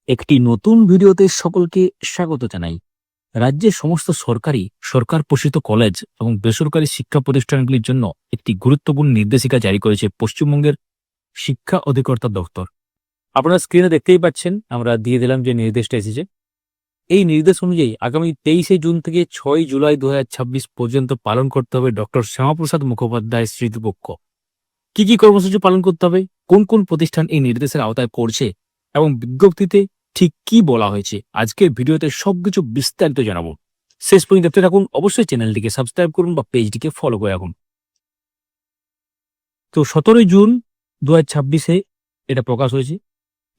একটি নতুন ভিডিওতে সকলকে স্বাগত জানাই। রাজ্যের সমস্ত সরকারি, সরকার পোষিত কলেজ এবং বেসরকারি শিক্ষা প্রতিষ্ঠানগুলির জন্য একটি গুরুত্বপূর্ণ নির্দেশিকা জারি করেছে পশ্চিমবঙ্গের শিক্ষা অধিকর্তা দপ্তর। আপনারা স্ক্রিনে দেখতেই পাচ্ছেন, আমরা দিয়ে দিলাম যে নির্দেশটা এসেছে। এই নির্দেশ অনুযায়ী আগামী 23শে জুন থেকে 6ই জুলাই 2026 পর্যন্ত পালন করতে হবে ডক্টর শ্যামাপ্রসাদ মুখোপাধ্যায় স্মৃতিপক্ষ। কি কি কর্মসূচি পালন করতে হবে, কোন কোন প্রতিষ্ঠান এই নির্দেশের আওতায় পড়ছে এবং বিজ্ঞপ্তিতে ঠিক কি বলা হয়েছে, আজকের ভিডিওতে সবকিছু বিস্তারিত জানাবো। শেষ পর্যন্ত দেখতে থাকুন। অবশ্যই চ্যানেলটিকে সাবস্ক্রাইব করুন বা পেজটিকে ফলো করে রাখুন। তো 17ই জুন 2026 এটা প্রকাশ হয়েছে।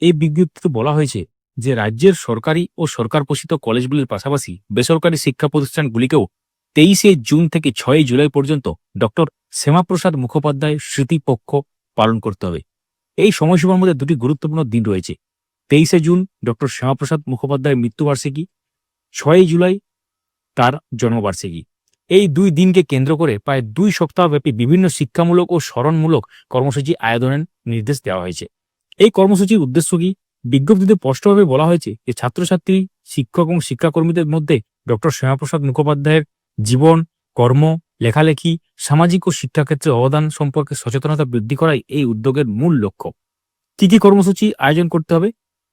এই বিজ্ঞপ্তিতে বলা হয়েছে যে রাজ্যের সরকারি ও সরকার পোষিত কলেজগুলির পাশাপাশি বেসরকারি শিক্ষা প্রতিষ্ঠানগুলিকেও 23শে জুন থেকে 6ই জুলাই পর্যন্ত ডক্টর শ্যামাপ্রসাদ মুখোপাধ্যায় স্মৃতিপক্ষ পালন করতে হবে। এই সময়সীমার মধ্যে দুটি গুরুত্বপূর্ণ দিন রয়েছে। 23শে জুন ডক্টর শ্যামাপ্রসাদ মুখোপাধ্যায়ের মৃত্যুবার্ষিকী, 6ই জুলাই তার জন্মবার্ষিকী। এই দুই দিনকে কেন্দ্র করে প্রায় 2 সপ্তাহব্যাপী বিভিন্ন শিক্ষামূলক ও স্মরণমূলক কর্মসূচি আয়োজনের নির্দেশ দেওয়া হয়েছে। এই কর্মসূচির উদ্দেশ্য কি? বিজ্ঞপ্তিতে স্পষ্টভাবে বলা হয়েছে যে ছাত্রছাত্রী, শিক্ষক এবং শিক্ষাকর্মীদের মধ্যে ডক্টর শ্যামাপ্রসাদ মুখোপাধ্যায়ের জীবন, কর্ম, লেখালেখি, সামাজিক ও শিক্ষাক্ষেত্রে অবদান সম্পর্কে সচেতনতা বৃদ্ধি করাই এই উদ্যোগের মূল লক্ষ্য। কি কি কর্মসূচি আয়োজন করতে হবে?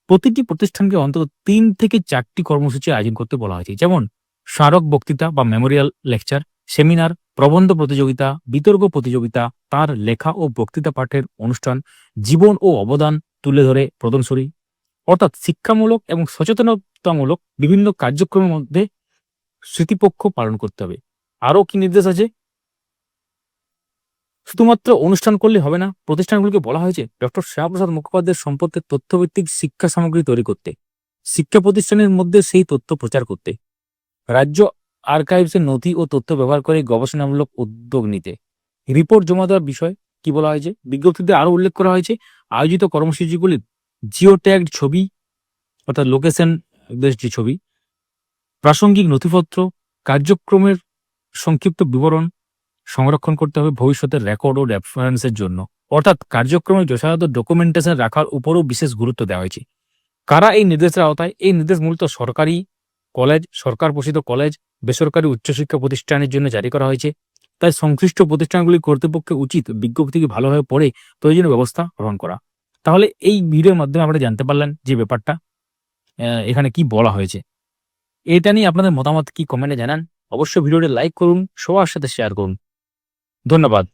প্রতিটি প্রতিষ্ঠানকে অন্তত 3 থেকে 4টি কর্মসূচি আয়োজন করতে বলা হয়েছে, যেমন স্মারক বক্তৃতা বা মেমোরিয়াল লেকচার, সেমিনার, প্রবন্ধ প্রতিযোগিতা, বিতর্ক প্রতিযোগিতা, তার লেখা ও বক্তৃতা পাঠের অনুষ্ঠান, জীবন ও অবদান তুলে ধরে প্রদর্শনী, অর্থাৎ শিক্ষামূলক এবং সচেতনতামূলক বিভিন্ন কার্যক্রমের মধ্যে স্মৃতিপক্ষ পালন করতে হবে। আরও কি নির্দেশ আছে? শুধুমাত্র অনুষ্ঠান করলে হবে না, প্রতিষ্ঠানগুলোকে বলা হয়েছে ডক্টর শ্যামাপ্রসাদ মুখোপাধ্যায়ের সম্পর্কে তথ্যভিত্তিক শিক্ষা সামগ্রী তৈরি করতে, শিক্ষা প্রতিষ্ঠানের মধ্যে সেই তথ্য প্রচার করতে, রাজ্য আর্কাইভসের নথি ও তথ্য ব্যবহার করে গবেষণামূলক উদ্যোগ নিতে, রিপোর্ট জমা দেওয়ার বিষয় কি বলা হয়েছে? বিজ্ঞপ্তিতে আরও উল্লেখ করা হয়েছে আয়োজিত কর্মসূচিগুলির জিও ট্যাগড ছবি, অর্থাৎ লোকেশন যে ছবি, প্রাসঙ্গিক নথিপত্র, কার্যক্রমের সংক্ষিপ্ত বিবরণ সংরক্ষণ করতে হবে ভবিষ্যতের রেকর্ড ও রেফারেন্সের জন্য, অর্থাৎ কার্যক্রমে যথাযথ ডকুমেন্টেশন রাখার উপরও বিশেষ গুরুত্ব দেওয়া হয়েছে। কারা এই নির্দেশের আওতায়? এই নির্দেশ মূলত সরকারি কলেজ, সরকার পোষিত কলেজ, বেসরকারি উচ্চশিক্ষা প্রতিষ্ঠানের জন্য জারি করা হয়েছে। তাই সংশ্লিষ্ট প্রতিষ্ঠানগুলির কর্তৃপক্ষের উচিত বিজ্ঞপ্তিকে ভালোভাবে পড়ে প্রয়োজনীয় ব্যবস্থা গ্রহণ করা। তাহলে এই ভিডিওর মাধ্যমে আপনারা জানতে পারলেন যে ব্যাপারটা এখানে কি বলা হয়েছে। এটা নিয়ে আপনাদের মতামত কি কমেন্টে জানান। অবশ্যই ভিডিওটি লাইক করুন, সবার সাথে শেয়ার করুন। ধন্যবাদ।